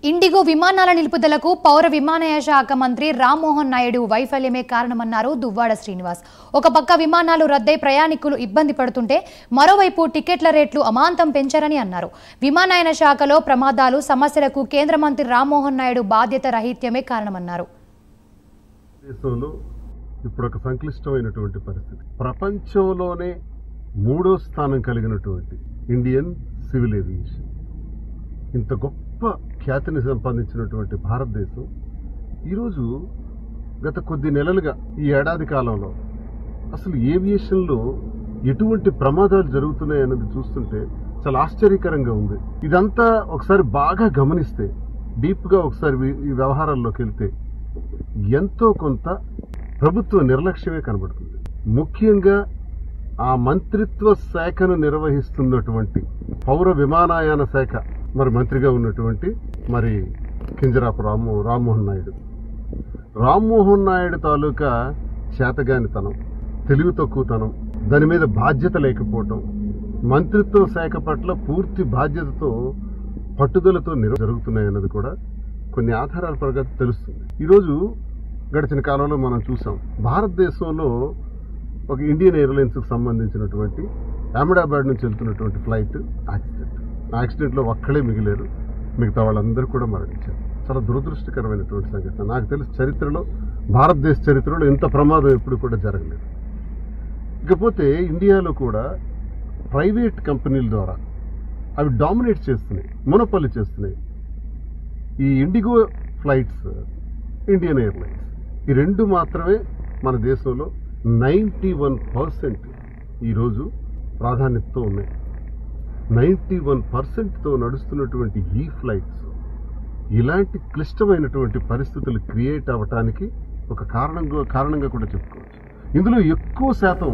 IndiGo విమానాల నిలుపుదలకు పౌర విమానయాన శాఖ మంత్రి రామ్మోహన్ నాయుడు వైఫల్యమే కారణమన్నారు దువ్వాడ శ్రీనివాస్. ఒక పక్క విమానాలు రద్దై ప్రయాణికులు ఇబ్బంది పడుతుంటే మరోవైపు టికెట్ల రేట్లు అమాంతం పెంచారని అన్నారు. విమానయాన శాఖలో ప్రమాదాలు సమస్యలకు కేంద్ర మంత్రి రామ్మోహన్ నాయుడు బాధ్యత రహిత్యమే కారణమన్నారు. దేశంలో ఇప్పుడు ఒక సంక్లిష్టమైనటువంటి పరిస్థితి. ప్రపంచంలోనే 3వ స్థానం కలిగినటువంటి ఇండియన్ సివిల్ ఏవియేషన్, ఇంత గొప్ప ఖ్యాతిని సంపాదించినటువంటి భారతదేశం ఈరోజు గత కొద్ది నెలలుగా ఈ ఏడాది కాలంలో అసలు ఏవియేషన్లో ఎటువంటి ప్రమాదాలు జరుగుతున్నాయి అన్నది చూస్తుంటే చాలా ఆశ్చర్యకరంగా ఉంది. ఇదంతా ఒకసారి బాగా గమనిస్తే, డీప్గా ఒకసారి ఈ వ్యవహారాల్లోకి వెళ్తే ఎంతో కొంత ప్రభుత్వ నిర్లక్ష్యమే కనబడుతుంది. ముఖ్యంగా ఆ మంత్రిత్వ శాఖను నిర్వహిస్తున్నటువంటి పౌర విమానయాన శాఖ మంత్రిగా ఉన్నటువంటి కింజరాపు రామ్మోహన్ నాయుడు తాలూకా చేతగానితనం, తెలివి తక్కువతనం, దాని మీద బాధ్యత లేకపోవటం, మంత్రిత్వ శాఖ పట్ల పూర్తి బాధ్యతతో పట్టుదలతో జరుగుతున్నాయన్నది కూడా కొన్ని ఆధారాల ప్రకారం తెలుస్తుంది. ఈరోజు గడిచిన కాలంలో మనం చూసాం, భారతదేశంలో ఒక ఇండియన్ ఎయిర్లైన్స్ కు సంబంధించినటువంటి అహ్మదాబాద్ నుంచి వెళ్తున్నటువంటి ఫ్లైట్ యాక్సిడెంట్లో ఒక్కడే మిగిలేరు, మిగతా వాళ్ళందరూ కూడా మరణించారు. చాలా దురదృష్టకరమైనటువంటి సంఘటన. నాకు తెలిసి భారతదేశ చరిత్రలో ఇంత ప్రమాదం ఎప్పుడు కూడా జరగలేదు. ఇకపోతే ఇండియాలో కూడా ప్రైవేట్ కంపెనీల ద్వారా అవి డామినేట్ చేస్తున్నాయి, మొనోపొలీ చేస్తున్నాయి. ఈ ఇండిగో ఫ్లైట్స్, ఇండియన్ ఎయిర్లైన్స్, ఈ రెండు మాత్రమే మన దేశంలో 91% ఈరోజు ప్రాధాన్యతతో ఉన్నాయి. 91%తో నడుస్తున్నటువంటి ఈ ఫ్లైట్స్ ఇలాంటి క్లిష్టమైనటువంటి పరిస్థితులు క్రియేట్ అవ్వటానికి ఒక కారణంగా కూడా చెప్పుకోవచ్చు. ఇందులో ఎక్కువ శాతం